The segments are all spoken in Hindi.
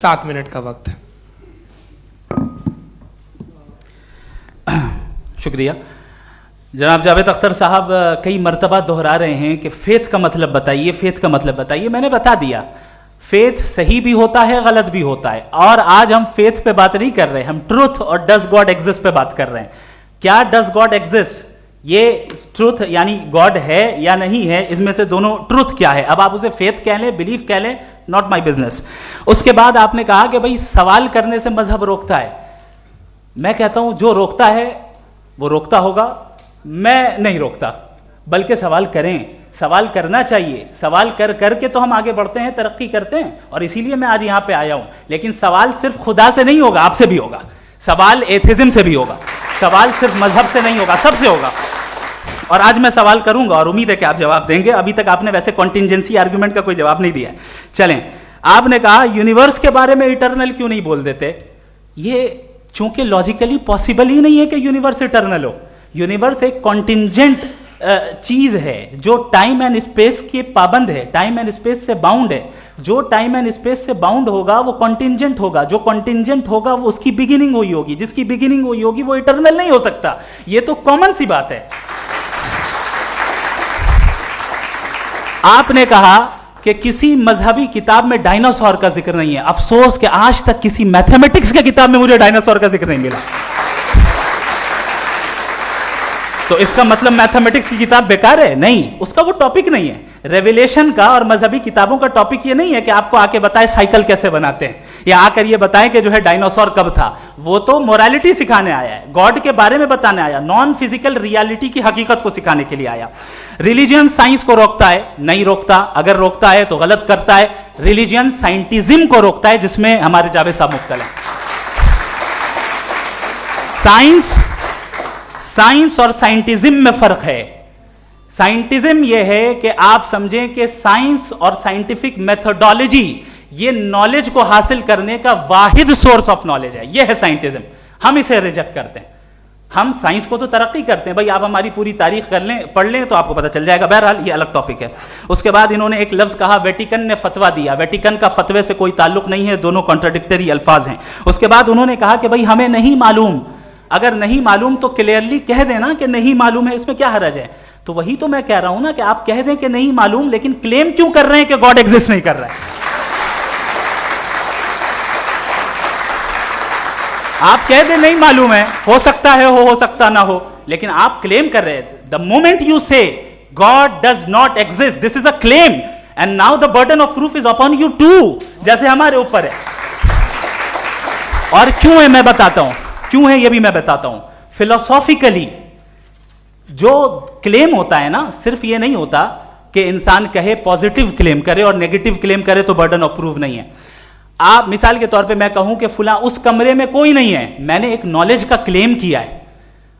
7 मिनट का वक्त है। शुक्रिया। जनाब जावेद अख्तर साहब कई मरतबा दोहरा रहे हैं कि फेथ का मतलब बताइए, फेथ का मतलब बताइए। मैंने बता दिया, फेथ सही भी होता है, गलत भी होता है। और आज हम फेथ पे बात नहीं कर रहे, हम ट्रुथ और डज गॉड एग्जिस्ट पे बात कर रहे हैं। क्या डज गॉड एग्जिस्ट, ये ट्रुथ यानी गॉड है या नहीं है, इसमें से दोनों ट्रुथ क्या है। अब आप उसे फेथ कह लें, बिलीफ कह लें, नॉट माई बिजनेस। उसके बाद आपने कहा कि भाई सवाल करने से मजहब रोकता है। मैं कहता हूं जो रोकता है वो रोकता होगा, मैं नहीं रोकता, बल्कि सवाल करें, सवाल करना चाहिए। सवाल कर करके तो हम आगे बढ़ते हैं, तरक्की करते हैं, और इसीलिए मैं आज यहां पे आया हूं। लेकिन सवाल सिर्फ खुदा से नहीं होगा, आपसे भी होगा। सवाल एथिज्म से भी होगा, सवाल सिर्फ मजहब से नहीं होगा, सबसे होगा। और आज मैं सवाल करूंगा और उम्मीद है कि आप जवाब देंगे। अभी तक आपने वैसे कॉन्टिंजेंसी आर्गुमेंट का कोई जवाब नहीं दिया। चलें, आपने कहा यूनिवर्स के बारे में इटर्नल क्यों नहीं बोल देते। ये चूंकि लॉजिकली पॉसिबल ही नहीं है कि यूनिवर्स इटर्नल हो। यूनिवर्स एक कॉन्टिंजेंट चीज है जो टाइम एंड स्पेस के पाबंद है, टाइम एंड स्पेस से बाउंड है। जो टाइम एंड स्पेस से बाउंड होगा वो कॉन्टिंजेंट होगा, जो कॉन्टिंजेंट होगा वो उसकी बिगिनिंग हुई होगी, जिसकी बिगिनिंग हुई होगी वो इटर्नल नहीं हो सकता। ये तो कॉमन सी बात है। आपने कहा कि किसी मजहबी किताब में डायनासोर का जिक्र नहीं है। अफसोस कि आज तक किसी मैथमेटिक्स की किताब में मुझे डायनासोर का जिक्र नहीं मिला। तो इसका मतलब मैथमेटिक्स की किताब बेकार है? नहीं, उसका वो टॉपिक नहीं है। रेवलेशन का और मजहबी किताबों का टॉपिक ये नहीं है कि आपको आके बताए साइकिल कैसे बनाते हैं, या आकर ये बताएं कि जो है डायनासोर कब था। वो तो मोरालिटी सिखाने आया है, गॉड के बारे में बताने आया, नॉन फिजिकल रियलिटी की हकीकत को सिखाने के लिए आया। रिलीजियन साइंस को रोकता है? नहीं रोकता। अगर रोकता है तो गलत करता है। रिलीजियन साइंटिज्म को रोकता है, जिसमें हमारे जावेद साहब मुब्तला हैं। साइंस और साइंटिज्म में फर्क है। साइंटिज्म यह है कि आप समझें कि साइंस और साइंटिफिक मेथोडोलॉजी ये नॉलेज को हासिल करने का वाहिद सोर्स ऑफ नॉलेज है। यह है साइंटिज्म। हम इसे रिजेक्ट करते हैं। हम साइंस को तो तरक्की करते हैं, भाई आप हमारी पूरी तारीख कर लें, पढ़ लें तो आपको पता चल जाएगा। बहरहाल ये अलग टॉपिक है। उसके बाद इन्होंने एक लफ्ज कहा, वेटिकन ने फतवा दिया। वेटिकन का फतवे से कोई ताल्लुक नहीं है, दोनों कॉन्ट्राडिक्टरी अल्फाज हैं। उसके बाद उन्होंने कहा कि भाई हमें नहीं मालूम। अगर नहीं मालूम तो क्लियरली कह देना कि नहीं मालूम है, इसमें क्या हरज है। तो वही तो मैं कह रहा हूं ना कि आप कह दें कि नहीं मालूम, लेकिन क्लेम क्यों कर रहे हैं कि गॉड एग्जिस्ट नहीं कर रहा है। आप कह दें नहीं मालूम है, हो सकता है हो सकता ना हो, लेकिन आप क्लेम कर रहे हैं। The moment you say God does not exist, this is a claim, and now the burden of proof is upon you too, जैसे हमारे ऊपर है। और क्यों है मैं बताता हूं, क्यों है ये भी मैं बताता हूं। फिलोसॉफिकली जो क्लेम होता है ना, सिर्फ ये नहीं होता कि इंसान कहे पॉजिटिव क्लेम करे और नेगेटिव क्लेम करे तो बर्डन ऑफ प्रूफ नहीं है। आप मिसाल के तौर पे मैं कहूं कि फुला उस कमरे में कोई नहीं है, मैंने एक नॉलेज का क्लेम किया है।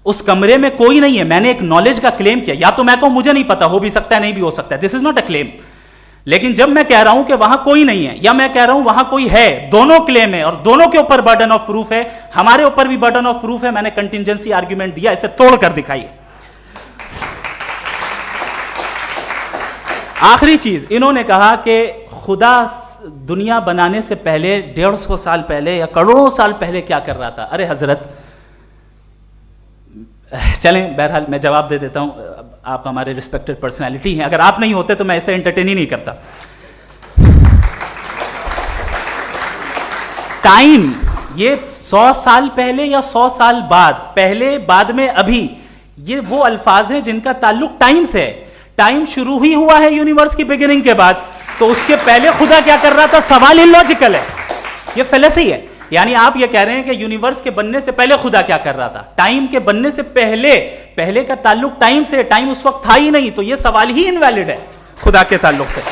उस कमरे में कोई नहीं है, मैंने एक नॉलेज का क्लेम किया। या तो मैं कहूं मुझे नहीं पता, हो भी सकता है नहीं भी हो सकता है, this is not a claim. लेकिन जब मैं कह रहा हूं कि वहां कोई नहीं है, या मैं कह रहा हूं वहां कोई है, दोनों क्लेम है और दोनों के ऊपर बर्डन ऑफ प्रूफ है। हमारे ऊपर भी बर्डन ऑफ प्रूफ है। मैंने कंटिंजेंसी आर्ग्यूमेंट दिया, इसे तोड़कर दिखाइए। आखिरी चीज, इन्होंने कहा कि खुदा दुनिया बनाने से पहले 150 साल पहले या करोड़ों साल पहले क्या कर रहा था। अरे हजरत, चलें बहरहाल मैं जवाब दे देता हूं। आप हमारे रिस्पेक्टेड पर्सनालिटी हैं, अगर आप नहीं होते तो मैं इसे एंटरटेन ही नहीं करता। टाइम, ये 100 साल पहले या 100 साल बाद, पहले बाद में अभी, ये वो अल्फाज हैं जिनका ताल्लुक टाइम से है। टाइम शुरू ही हुआ है यूनिवर्स की बिगिनिंग के बाद, तो उसके पहले खुदा क्या कर रहा था। सवाल इलॉजिकल है, ये फेलेसी है। यानी आप ये कह रहे हैं कि यूनिवर्स के बनने से पहले खुदा क्या कर रहा था। टाइम के बनने से पहले, पहले का ताल्लुक टाइम से, टाइम उस वक्त था ही नहीं, तो ये सवाल ही इनवैलिड है खुदा के ताल्लुक से।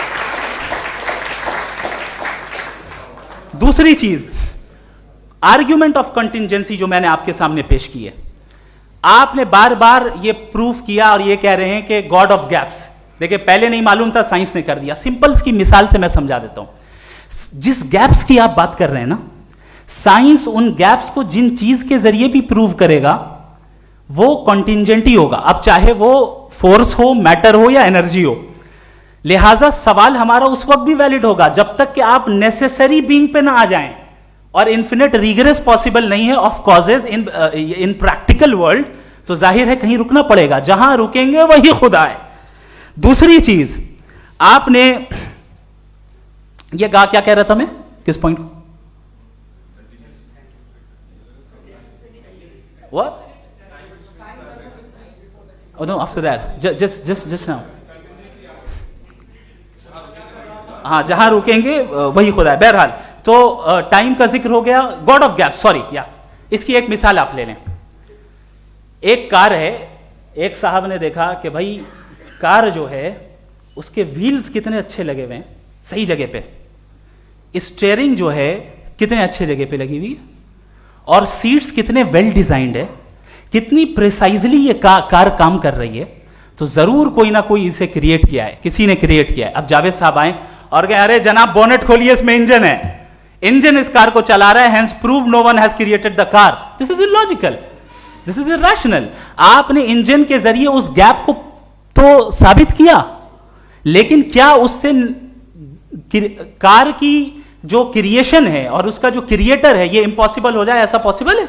दूसरी चीज, आर्ग्यूमेंट ऑफ कंटिंजेंसी जो मैंने आपके सामने पेश की है, आपने बार बार ये प्रूफ किया और ये कह रहे हैं कि गॉड ऑफ गैप्स। देखिए, पहले नहीं मालूम था, साइंस ने कर दिया। सिंपल्स की मिसाल से मैं समझा देता हूं। जिस गैप्स की आप बात कर रहे हैं ना, साइंस उन गैप्स को जिन चीज के जरिए भी प्रूव करेगा वो कॉन्टिंजेंट ही होगा। अब चाहे वो फोर्स हो, मैटर हो या एनर्जी हो। लिहाजा सवाल हमारा उस वक्त भी वैलिड होगा जब तक कि आप नेसेसरी बीइंग पे ना आ जाएं। और इन्फिनिट रिगरेस पॉसिबल नहीं है of causes in practical world, तो जाहिर है कहीं रुकना पड़ेगा, जहां रुकेंगे वही खुदा है। दूसरी चीज, आपने ये क्या कह रहा था मैं, किस पॉइंट को? What? Oh no, after that. Just now. हाँ, जहां रुकेंगे वही खुदा है। बहरहाल, तो टाइम का जिक्र हो गया, गॉड ऑफ गैप, सॉरी या इसकी एक मिसाल आप ले लें। एक कार है, एक साहब ने देखा कि भाई कार जो है उसके व्हील्स कितने अच्छे लगे हुए हैं सही जगह पे, स्टीयरिंग जो है कितने अच्छे जगह पे लगी हुई है, और सीट्स कितने वेल डिजाइंड है, कितनी प्रिसाइजली ये कार काम कर रही है, तो जरूर कोई ना कोई इसे क्रिएट किया है, किसी ने क्रिएट किया है। अब जावेद साहब आए और कहे अरे जनाब बोनेट खोलिए, इसमें इंजन है, इंजन इस कार को चला रहा है, hence prove no one has created the car. This is illogical, this is irrational. आपने इंजन के जरिए उस गैप को तो साबित किया, लेकिन क्या उससे कार की जो क्रिएशन है और उसका जो क्रिएटर है ये इंपॉसिबल हो जाए? ऐसा पॉसिबल है?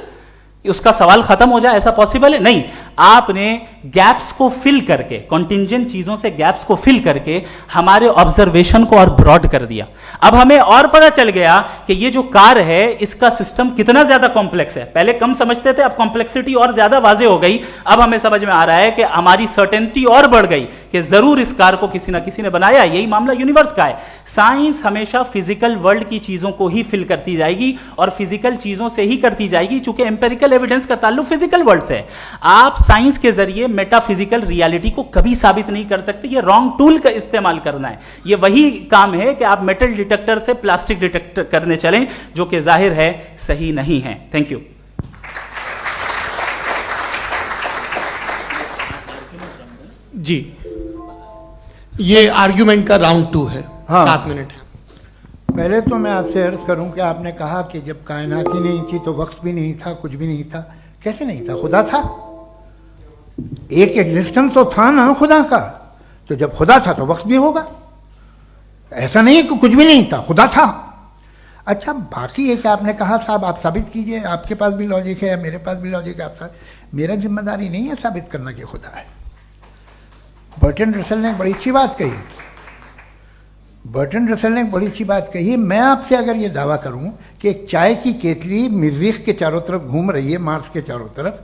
उसका सवाल खत्म हो जाए? ऐसा पॉसिबल है? नहीं। आपने गैप्स को फिल करके, कॉन्टिंजेंट चीजों से गैप्स को फिल करके हमारे ऑब्जर्वेशन को और ब्रॉड कर दिया। अब हमें और पता चल गया कि ये जो कार है इसका सिस्टम कितना ज्यादा कॉम्प्लेक्स है। पहले कम समझते थे, अब कॉम्प्लेक्सिटी और ज्यादा वाजे हो गई। अब हमें समझ में आ रहा है कि हमारी सर्टेनिटी और बढ़ गई कि जरूर इस कार को किसी ना किसी ने बनाया। यही मामला यूनिवर्स का है। साइंस हमेशा फिजिकल वर्ल्ड की चीजों को ही फिल करती जाएगी और फिजिकल चीजों से ही करती जाएगी, चूंकि एम्पेरिकल एविडेंस का ताल्लुक फिजिकल वर्ल्ड से है। आप साइंस के जरिए मेटाफिजिकल रियलिटी को कभी साबित नहीं कर सकते। ये रॉन्ग टूल का इस्तेमाल करना है। ये वही काम है कि आप मेटल डिटेक्टर से प्लास्टिक डिटेक्टर करने चलें, जो कि जाहिर है सही नहीं है। Thank you. जी, ये आर्ग्यूमेंट का राउंड 2 है। हाँ। 7 मिनट है। पहले तो मैं आपसे अर्ज करूं कि आपने कहा कि जब कायनात ही नहीं थी तो वक्त भी नहीं था, कुछ भी नहीं था। कैसे नहीं था? खुदा था। एक एग्जिस्टेंस तो था ना खुदा का। तो जब खुदा था तो वक्त भी होगा। ऐसा नहीं कि कुछ भी नहीं था, खुदा था। अच्छा, बाकी ये कि आपने कहा साहब आप साबित कीजिए, आपके पास भी लॉजिक है, मेरे पास भी लॉजिक है। आप मेरा जिम्मेदारी नहीं है साबित करना कि खुदा है। बर्टन रसल ने एक बड़ी अच्छी बात कही। बर्टन रसल ने एक बड़ी अच्छी बात कही। मैं आपसे अगर ये दावा करूं कि एक चाय की केतली मरीख के चारों तरफ घूम रही है, मार्स के चारों तरफ,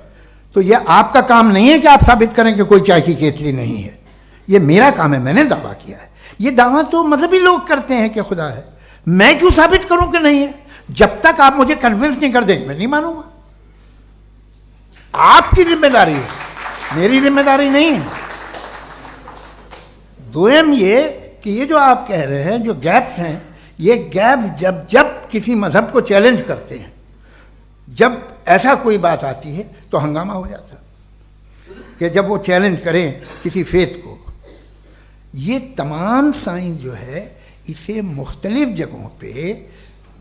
तो यह आपका काम नहीं है कि आप साबित करें कि कोई चाय की केतली नहीं है। ये मेरा काम है, मैंने दावा किया है। ये दावा तो मजहबी लोग करते हैं कि खुदा है। मैं क्यों साबित करूं कि नहीं है? जब तक आप मुझे कन्विंस नहीं कर देंगे मैं नहीं मानूंगा। आपकी जिम्मेदारी है, मेरी जिम्मेदारी नहीं है। दोयम ये कि ये जो आप कह रहे हैं, जो गैप्स हैं, ये गैप जब जब किसी मजहब को चैलेंज करते हैं, जब ऐसा कोई बात आती है तो हंगामा हो जाता है कि जब वो चैलेंज करें किसी फेथ को। ये तमाम साइंस जो है इसे मुख्तलिफ जगहों पे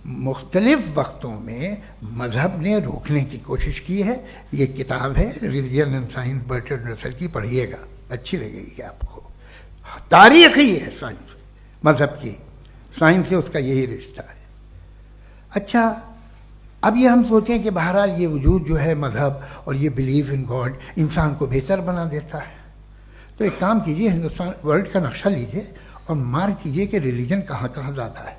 मुख्तलिफ वक्तों में मजहब ने रोकने की कोशिश की है। ये किताब है religion and science, Burton Russell की, पढ़िएगा, अच्छी लगेगी आपको। तारीख ही है साइंस, मजहब की साइंस से उसका यही रिश्ता है। अच्छा, अब ये हम सोचें कि बहरहाल ये वजूद जो है मजहब और ये बिलीव इन गॉड इंसान को बेहतर बना देता है। तो एक काम कीजिए, हिंदुस्तान वर्ल्ड का नक्शा लीजिए और मार्क कीजिए कि रिलीजन कहाँ कहाँ ज़्यादा है,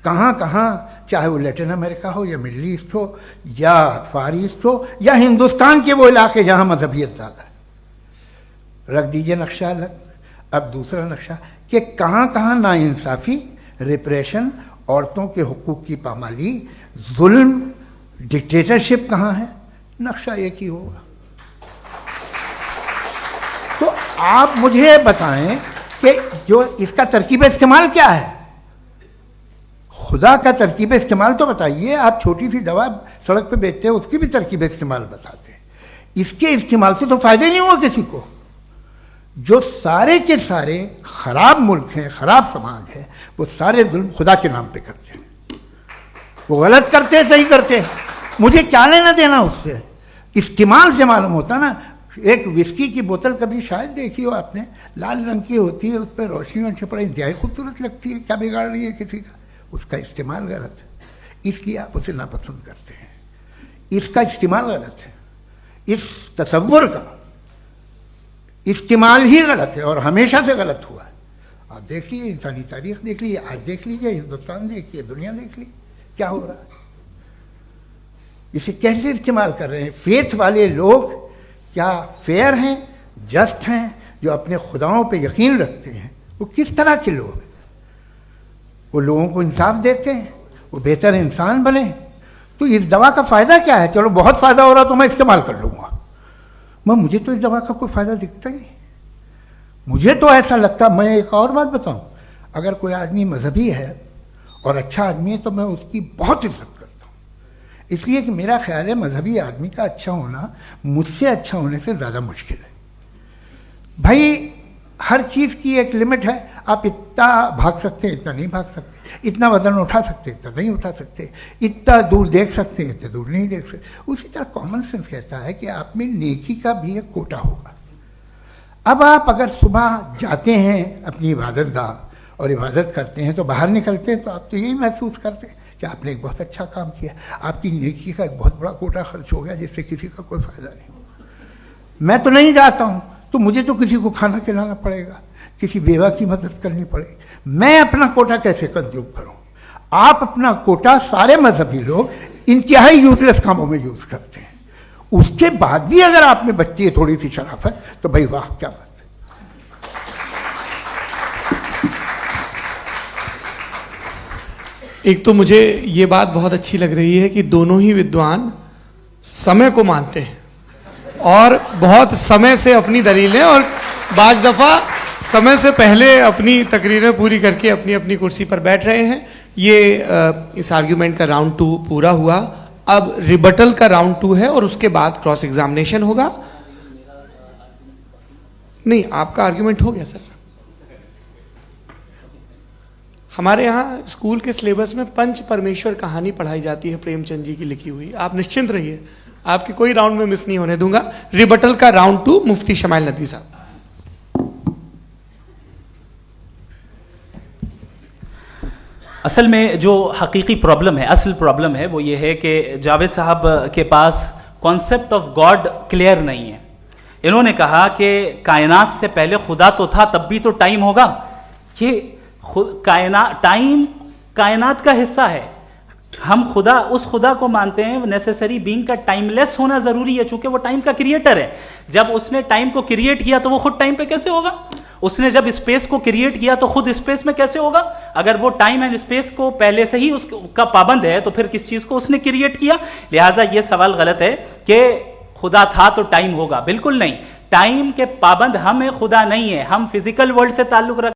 कहाँ कहाँ, चाहे वो लैटिन अमेरिका हो या मिडल ईस्ट हो या फार ईस्ट हो या हिंदुस्तान के वो इलाके जहाँ मजहबियत ज़्यादा है। रख दीजिए नक्शा अलग। अब दूसरा नक्शा कि कहाँ कहाँ नाइंसाफ़ी, रिप्रेशन, औरतों के हुकूक की पामाली, जुल्म, डिक्टेटरशिप कहाँ है, नक्शा एक ही होगा। तो आप मुझे बताएं कि जो इसका तरकीब इस्तेमाल क्या है? खुदा का तरकीब इस्तेमाल तो बताइए। आप छोटी सी दवा सड़क पे बेचते हैं, उसकी भी तरकीब इस्तेमाल बताते हैं। इसके इस्तेमाल से तो फायदे नहीं हुआ किसी को। जो सारे के सारे खराब मुल्क हैं, खराब समाज है, वो सारे जुल्म खुदा के नाम पे करते हैं। वो गलत करते हैं, सही करते हैं, मुझे क्या लेना देना उससे। इस्तेमाल से मालूम होता ना। एक विस्की की बोतल कभी शायद देखी हो आपने, लाल रंग की होती है, उस पर रोशनी और छपड़ा इंतहाई खूबसूरत लगती है, क्या बिगाड़ रही है किसी का? उसका इस्तेमाल गलत है। इसलिए आप उसे नापसंद करते हैं। इसका इस्तेमाल गलत है, इस तसव्वुर का इस्तेमाल ही गलत है और हमेशा से गलत हुआ है। आप देख लीजिए, इंसानी तारीख देख लीजिए, आज देख लीजिए, हिंदुस्तान देखिए, दुनिया देख लीजिए, क्या हो रहा है। इसे कैसे इस्तेमाल कर रहे हैं फेथ वाले लोग? क्या फेयर हैं, जस्ट हैं, जो अपने खुदाओं पे यकीन रखते हैं? वो किस तरह के लोग हैं? वो लोगों को इंसाफ देते हैं, वो बेहतर इंसान बने। तो इस दवा का फ़ायदा क्या है? चलो बहुत फ़ायदा हो रहा तो मैं इस्तेमाल कर लूँगा, मुझे तो इस दवा का कोई फ़ायदा दिखता ही नहीं। मुझे तो ऐसा लगता, मैं एक और बात बताऊं, अगर कोई आदमी मजहबी है और अच्छा आदमी है तो मैं उसकी बहुत इज्जत करता हूँ, इसलिए कि मेरा ख्याल है मजहबी आदमी का अच्छा होना मुझसे अच्छा होने से ज़्यादा मुश्किल है। भाई हर चीज़ की एक लिमिट है, आप इतना भाग सकते हैं, इतना नहीं भाग सकते, इतना वजन उठा सकते, इतना नहीं उठा सकते, इतना दूर देख सकते हैं, इतना दूर नहीं देख सकते। उसी तरह कॉमन सेंस कहता है कि आप में नेकी का भी एक कोटा होगा। अब आप अगर सुबह जाते हैं अपनी इबादत गाह और इबादत करते हैं तो बाहर निकलते हैं तो आप तो यही महसूस करते हैं कि आपने एक बहुत अच्छा काम किया, आपकी नेकी का एक बहुत बड़ा कोटा खर्च हो गया जिससे किसी का कोई फ़ायदा नहीं। मैं तो नहीं जाता हूँ तो मुझे तो किसी को खाना खिलाना पड़ेगा, किसी बेवा की मदद करनी पड़ेगी, मैं अपना कोटा कैसे कंज्यूम करूँ? आप अपना कोटा, सारे मजहबी लोग इंतहाई यूजलेस कामों में यूज़ करते हैं। उसके बाद भी अगर आप में बच्ची है थोड़ी सी शराफत तो भाई वाह क्या बात है। एक तो मुझे ये बात बहुत अच्छी लग रही है कि दोनों ही विद्वान समय को मानते हैं और बहुत समय से अपनी दलीलें और बाज दफ़ा समय से पहले अपनी तकरीरें पूरी करके अपनी अपनी कुर्सी पर बैठ रहे हैं। ये इस आर्ग्यूमेंट का राउंड 2 पूरा हुआ। अब रिबटल का राउंड 2 है और उसके बाद क्रॉस एग्जामिनेशन होगा। नहीं, आपका आर्ग्यूमेंट हो गया सर। हमारे यहाँ स्कूल के सिलेबस में पंच परमेश्वर कहानी पढ़ाई जाती है, प्रेमचंद जी की लिखी हुई। आप निश्चिंत रहिए, आपके कोई राउंड में मिस नहीं होने दूंगा। रिबटल का राउंड 2 मुफ्ती शमाइल नदवी साहब। असल में जो हकीकी प्रॉब्लम है, असल प्रॉब्लम है वो ये है कि जावेद साहब के पास कॉन्सेप्ट ऑफ गॉड क्लियर नहीं है। इन्होंने कहा कि कायनात से पहले खुदा तो था, तब भी तो टाइम होगा। ये टाइम कायनात का हिस्सा है। हम खुदा, उस खुदा को मानते हैं नेसेसरी बीइंग का टाइमलेस होना जरूरी है, चूंकि वो टाइम का क्रिएटर है। जब उसने टाइम को क्रिएट किया तो वो खुद टाइम पे कैसे होगा? उसने जब स्पेस को क्रिएट किया तो खुद स्पेस में कैसे होगा? अगर वो टाइम एंड स्पेस को पहले से ही उसका पाबंद है तो फिर किस चीज को उसने क्रिएट किया? लिहाजा ये सवाल गलत है कि खुदा था तो टाइम होगा। बिल्कुल नहीं, टाइम के पाबंद हम है, खुदा नहीं है। हम फिजिकल वर्ल्ड से ताल्लुक रख